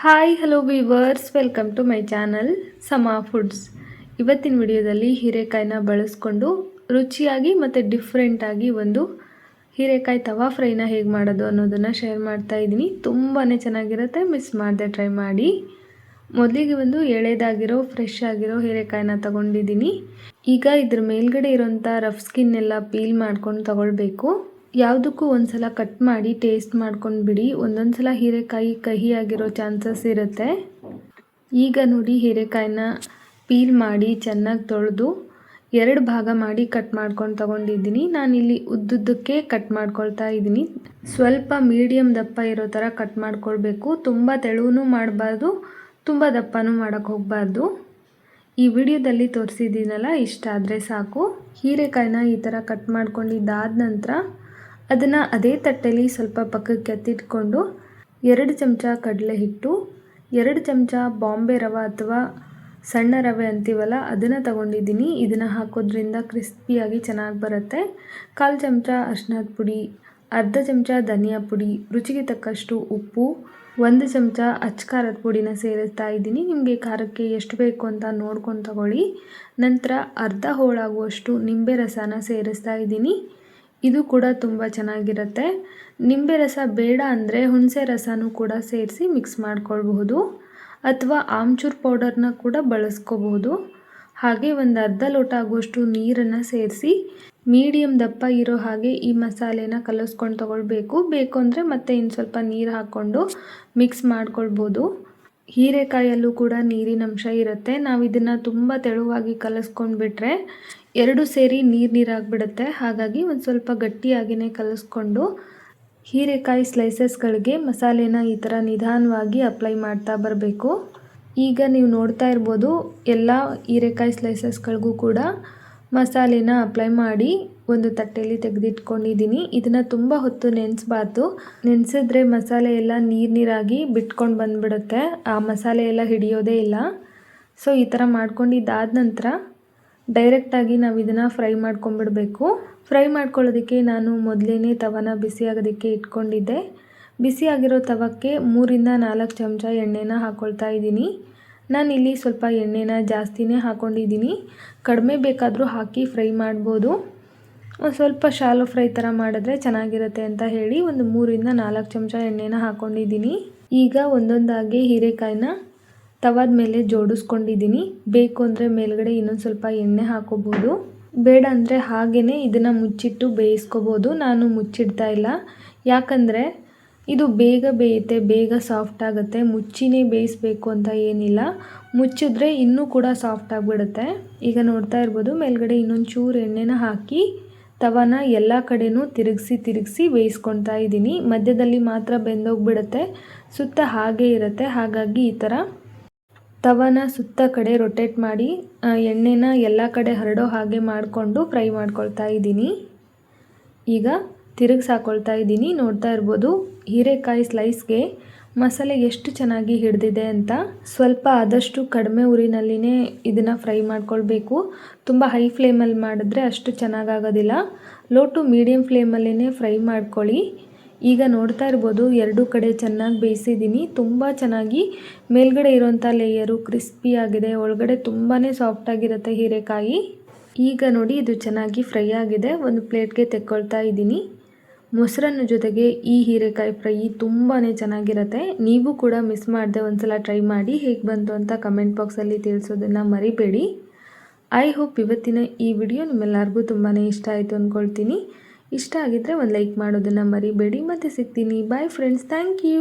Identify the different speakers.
Speaker 1: Hi hello viewers, welcome to my channel Sama foods. ಇವತ್ತಿನ ವಿಡಿಯೋದಲ್ಲಿ ಹೀರೆಕಾಯಿನ ಬಳಸ್ಕೊಂಡು ರುಚಿಯಾಗಿ ಮತ್ತು ಡಿಫ್ರೆಂಟಾಗಿ ಒಂದು ಹೀರೆಕಾಯಿ ತವಾ ಫ್ರೈನ ಹೇಗೆ ಮಾಡೋದು ಅನ್ನೋದನ್ನು ಶೇರ್ ಮಾಡ್ತಾ ಇದ್ದೀನಿ. ತುಂಬಾ ಚೆನ್ನಾಗಿರುತ್ತೆ, ಮಿಸ್ ಮಾಡದೆ ಟ್ರೈ ಮಾಡಿ. ಮೊದಲಿಗೆ ಒಂದು ಎಳೆದಾಗಿರೋ ಫ್ರೆಶ್ ಆಗಿರೋ ಹೀರೆಕಾಯಿನ ತಗೊಂಡಿದ್ದೀನಿ. ಈಗ ಇದ್ರ ಮೇಲ್ಗಡೆ ಇರೋಂಥ ರಫ್ ಸ್ಕಿನ್ ಎಲ್ಲ ಪೀಲ್ ಮಾಡ್ಕೊಂಡು ತಗೊಳ್ಬೇಕು. ಯಾವುದಕ್ಕೂ ಒಂದ್ಸಲ ಕಟ್ ಮಾಡಿ ಟೇಸ್ಟ್ ಮಾಡ್ಕೊಂಡು ಬಿಡಿ. ಒಂದೊಂದು ಸಲ ಹೀರೆಕಾಯಿ ಕಹಿಯಾಗಿರೋ ಚಾನ್ಸಸ್ ಇರುತ್ತೆ. ಈಗ ನೋಡಿ, ಹೀರೆಕಾಯಿನ ಪೀಲ್ ಮಾಡಿ ಚೆನ್ನಾಗಿ ತೊಳೆದು 2 ಭಾಗ ಮಾಡಿ ಕಟ್ ಮಾಡ್ಕೊಂಡು ತಗೊಂಡಿದ್ದೀನಿ. ನಾನಿಲ್ಲಿ ಉದ್ದುದ್ದಕ್ಕೆ ಕಟ್ ಮಾಡ್ಕೊಳ್ತಾ ಇದ್ದೀನಿ. ಸ್ವಲ್ಪ ಮೀಡಿಯಮ್ ದಪ್ಪ ಇರೋ ಥರ ಕಟ್ ಮಾಡ್ಕೊಳ್ಬೇಕು. ತುಂಬ ತೆಳುವೂ ಮಾಡಬಾರ್ದು, ತುಂಬ ದಪ್ಪನೂ ಮಾಡೋಕ್ಕೆ ಹೋಗಬಾರ್ದು. ಈ ವಿಡಿಯೋದಲ್ಲಿ ತೋರಿಸಿದ್ದೀನಲ್ಲ, ಇಷ್ಟ ಆದರೆ ಸಾಕು. ಹೀರೆಕಾಯಿನ ಈ ಥರ ಕಟ್ ಮಾಡ್ಕೊಂಡಿದ್ದಾದ ನಂತರ ಅದನ್ನು ಅದೇ ತಟ್ಟೆಯಲ್ಲಿ ಸ್ವಲ್ಪ ಪಕ್ಕಕ್ಕೆ ಎತ್ತಿಟ್ಕೊಂಡು 2 ಚಮಚ ಕಡಲೆ ಹಿಟ್ಟು, 2 ಚಮಚ ಬಾಂಬೆ ರವೆ ಅಥವಾ ಸಣ್ಣ ರವೆ ಅಂತೀವಲ್ಲ ಅದನ್ನು ತಗೊಂಡಿದ್ದೀನಿ. ಇದನ್ನು ಹಾಕೋದ್ರಿಂದ ಕ್ರಿಸ್ಪಿಯಾಗಿ ಚೆನ್ನಾಗಿ ಬರುತ್ತೆ. 1/4 ಚಮಚ ಅರಿಶಿನದ ಪುಡಿ, ಅರ್ಧ ಚಮಚ ಧನಿಯಾ ಪುಡಿ, ರುಚಿಗೆ ತಕ್ಕಷ್ಟು ಉಪ್ಪು, 1 ಚಮಚ ಅಚ್ಚ ಪುಡಿನ ಸೇರಿಸ್ತಾ ಇದ್ದೀನಿ. ನಿಮಗೆ ಖಾರಕ್ಕೆ ಎಷ್ಟು ಬೇಕು ಅಂತ ನೋಡ್ಕೊಂಡು ತಗೊಳ್ಳಿ. ನಂತರ ಅರ್ಧ ಹೋಳಾಗುವಷ್ಟು ನಿಂಬೆ ರಸನ ಸೇರಿಸ್ತಾ ಇದ್ದೀನಿ. ಇದು ಕೂಡ ತುಂಬ ಚೆನ್ನಾಗಿರುತ್ತೆ. ನಿಂಬೆ ರಸ ಬೇಡ ಅಂದರೆ ಹುಣಸೆ ರಸನೂ ಕೂಡ ಸೇರಿಸಿ ಮಿಕ್ಸ್ ಮಾಡ್ಕೊಳ್ಬಹುದು, ಅಥವಾ ಆಮ್ಚೂರ್ ಪೌಡರ್ನ ಕೂಡ ಬಳಸ್ಕೋಬಹುದು. ಹಾಗೆ ಒಂದು ಅರ್ಧ ಲೋಟ ಆಗುವಷ್ಟು ನೀರನ್ನು ಸೇರಿಸಿ ಮೀಡಿಯಮ್ ದಪ್ಪ ಇರೋ ಹಾಗೆ ಈ ಮಸಾಲೆನ ಕಲಿಸ್ಕೊಂಡು ತಗೊಳ್ಬೇಕು. ಬೇಕು ಅಂದರೆ ಮತ್ತೆ ಇನ್ನು ಸ್ವಲ್ಪ ನೀರು ಹಾಕ್ಕೊಂಡು ಮಿಕ್ಸ್ ಮಾಡ್ಕೊಳ್ಬೋದು. ಹೀರೆಕಾಯಲ್ಲೂ ಕೂಡ ನೀರಿನಂಶ ಇರುತ್ತೆ. ನಾವು ಇದನ್ನು ತುಂಬ ತೆಳುವಾಗಿ ಕಲಿಸ್ಕೊಂಡು ಬಿಟ್ಟರೆ 2 ಸೇರಿ ನೀರಾಗಿಬಿಡುತ್ತೆ. ಹಾಗಾಗಿ ಒಂದು ಸ್ವಲ್ಪ ಗಟ್ಟಿಯಾಗಿಯೇ ಕಲಿಸ್ಕೊಂಡು ಹೀರೆಕಾಯಿ ಸ್ಲೈಸಸ್ಗಳಿಗೆ ಮಸಾಲೆನ ಈ ಥರ ನಿಧಾನವಾಗಿ ಅಪ್ಲೈ ಮಾಡ್ತಾ ಬರಬೇಕು. ಈಗ ನೀವು ನೋಡ್ತಾ ಇರ್ಬೋದು, ಎಲ್ಲ ಹೀರೆಕಾಯಿ ಸ್ಲೈಸಸ್ಗಳಿಗೂ ಕೂಡ ಮಸಾಲೆನ ಅಪ್ಲೈ ಮಾಡಿ ಒಂದು ತಟ್ಟೆಯಲ್ಲಿ ತೆಗೆದಿಟ್ಕೊಂಡಿದ್ದೀನಿ. ಇದನ್ನು ತುಂಬ ಹೊತ್ತು ನೆನೆಸಬಾರ್ದು. ನೆನೆಸಿದ್ರೆ ಮಸಾಲೆ ಎಲ್ಲ ನೀರಾಗಿ ಬಿಟ್ಕೊಂಡು ಬಂದುಬಿಡುತ್ತೆ, ಆ ಮಸಾಲೆ ಎಲ್ಲ ಹಿಡಿಯೋದೇ ಇಲ್ಲ. ಸೊ ಈ ಥರ ಮಾಡ್ಕೊಂಡಿದ್ದಾದ ನಂತರ ಡೈರೆಕ್ಟಾಗಿ ನಾವು ಇದನ್ನು ಫ್ರೈ ಮಾಡ್ಕೊಂಬಿಡಬೇಕು. ಫ್ರೈ ಮಾಡ್ಕೊಳ್ಳೋದಕ್ಕೆ ನಾನು ಮೊದಲೇ ತವನ ಬಿಸಿ ಆಗೋದಕ್ಕೆ ಇಟ್ಕೊಂಡಿದ್ದೆ. ಬಿಸಿಯಾಗಿರೋ ತವಕ್ಕೆ 3ರಿಂದ 4 ಚಮಚ ಎಣ್ಣೆನ ಹಾಕ್ಕೊಳ್ತಾ ಇದ್ದೀನಿ. ನಾನಿಲ್ಲಿ ಸ್ವಲ್ಪ ಎಣ್ಣೆನ ಜಾಸ್ತಿನೇ ಹಾಕ್ಕೊಂಡಿದ್ದೀನಿ. ಕಡಿಮೆ ಬೇಕಾದರೂ ಹಾಕಿ ಫ್ರೈ ಮಾಡ್ಬೋದು. ಸ್ವಲ್ಪ ಶಾಲೋ ಫ್ರೈ ಥರ ಮಾಡಿದ್ರೆ ಚೆನ್ನಾಗಿರುತ್ತೆ ಅಂತ ಹೇಳಿ ಒಂದು 3ರಿಂದ 4 ಚಮಚ ಎಣ್ಣೆನ ಹಾಕ್ಕೊಂಡಿದ್ದೀನಿ. ಈಗ ಒಂದೊಂದಾಗಿ ಹೀರೆಕಾಯಿನ ತವಾದ ಮೇಲೆ ಜೋಡಿಸ್ಕೊಂಡಿದ್ದೀನಿ. ಬೇಕು ಅಂದರೆ ಮೇಲ್ಗಡೆ ಇನ್ನೊಂದು ಸ್ವಲ್ಪ ಎಣ್ಣೆ ಹಾಕೋಬೋದು, ಬೇಡ ಅಂದರೆ ಹಾಗೇ ಇದನ್ನು ಮುಚ್ಚಿಟ್ಟು ಬೇಯಿಸ್ಕೋಬೋದು. ನಾನು ಮುಚ್ಚಿಡ್ತಾ ಇಲ್ಲ, ಯಾಕಂದರೆ ಇದು ಬೇಗ ಬೇಯುತ್ತೆ, ಬೇಗ ಸಾಫ್ಟ್ ಆಗುತ್ತೆ. ಮುಚ್ಚಿನೇ ಬೇಯಿಸಬೇಕು ಅಂತ ಏನಿಲ್ಲ, ಮುಚ್ಚಿದ್ರೆ ಇನ್ನೂ ಕೂಡ ಸಾಫ್ಟ್ ಆಗಿಬಿಡುತ್ತೆ. ಈಗ ನೋಡ್ತಾ ಇರ್ಬೋದು, ಮೇಲ್ಗಡೆ ಇನ್ನೊಂದು ಚೂರು ಎಣ್ಣೆನ ಹಾಕಿ ತವಾನ ಎಲ್ಲ ಕಡೆನೂ ತಿರುಗಿಸಿ ಬೇಯಿಸ್ಕೊಳ್ತಾ ಇದ್ದೀನಿ. ಮಧ್ಯದಲ್ಲಿ ಮಾತ್ರ ಬೆಂದೋಗ್ಬಿಡುತ್ತೆ, ಸುತ್ತ ಹಾಗೇ ಇರುತ್ತೆ. ಹಾಗಾಗಿ ಈ ಥರ ತವಾನ ಸುತ್ತ ಕಡೆ ರೊಟೇಟ್ ಮಾಡಿ ಎಣ್ಣೆನ ಎಲ್ಲ ಕಡೆ ಹರಡೋ ಹಾಗೆ ಮಾಡಿಕೊಂಡು ಫ್ರೈ ಮಾಡ್ಕೊಳ್ತಾ ಇದ್ದೀನಿ. ಈಗ ತಿರುಗಿಸಾಕೊಳ್ತಾ ಇದ್ದೀನಿ. ನೋಡ್ತಾ ಇರ್ಬೋದು, ಹೀರೆಕಾಯಿ ಸ್ಲೈಸ್ಗೆ ಮಸಾಲೆ ಎಷ್ಟು ಚೆನ್ನಾಗಿ ಹಿಡಿದಿದೆ ಅಂತ. ಸ್ವಲ್ಪ ಆದಷ್ಟು ಕಡಿಮೆ ಉರಿನಲ್ಲಿನೇ ಇದನ್ನು ಫ್ರೈ ಮಾಡ್ಕೊಳ್ಬೇಕು. ತುಂಬ ಹೈ ಫ್ಲೇಮಲ್ಲಿ ಮಾಡಿದ್ರೆ ಅಷ್ಟು ಚೆನ್ನಾಗಾಗೋದಿಲ್ಲ. ಲೋ ಟು ಮೀಡಿಯಮ್ ಫ್ಲೇಮಲ್ಲೇ ಫ್ರೈ ಮಾಡ್ಕೊಳ್ಳಿ. ಈಗ ನೋಡ್ತಾ ಇರ್ಬೋದು, 2 ಕಡೆ ಚೆನ್ನಾಗಿ ಬೇಯಿಸಿದ್ದೀನಿ. ತುಂಬ ಚೆನ್ನಾಗಿ ಮೇಲ್ಗಡೆ ಇರೋಂಥ ಲೇಯರು ಕ್ರಿಸ್ಪಿ ಆಗಿದೆ, ಒಳಗಡೆ ತುಂಬಾ ಸಾಫ್ಟಾಗಿರುತ್ತೆ ಹೀರೆಕಾಯಿ. ಈಗ ನೋಡಿ, ಇದು ಚೆನ್ನಾಗಿ ಫ್ರೈ ಆಗಿದೆ. ಒಂದು ಪ್ಲೇಟ್ಗೆ ತೆಕ್ಕೊಳ್ತಾ ಇದ್ದೀನಿ. ಮೊಸರನ್ನ ಜೊತೆಗೆ ಈ ಹೀರೆಕಾಯಿ ಫ್ರೈ ತುಂಬಾ ಚೆನ್ನಾಗಿರುತ್ತೆ. ನೀವು ಕೂಡ ಮಿಸ್ ಮಾಡದೆ ಒಂದ್ಸಲ ಟ್ರೈ ಮಾಡಿ. ಹೇಗೆ ಬಂತು ಅಂತ ಕಮೆಂಟ್ ಬಾಕ್ಸಲ್ಲಿ ತಿಳಿಸೋದನ್ನು ಮರಿಬೇಡಿ. ಐ ಹೋಪ್ ಇವತ್ತಿನ ಈ ವಿಡಿಯೋ ನಿಮ್ಮೆಲ್ಲರಿಗೂ ತುಂಬಾ ಇಷ್ಟ ಆಯಿತು ಅಂದ್ಕೊಳ್ತೀನಿ. ಇಷ್ಟ ಆಗಿದ್ದರೆ ಒಂದು ಲೈಕ್ ಮಾಡೋದನ್ನು ಮರಿಬೇಡಿ. ಮತ್ತೆ ಸಿಗ್ತೀನಿ. Bye friends, thank you.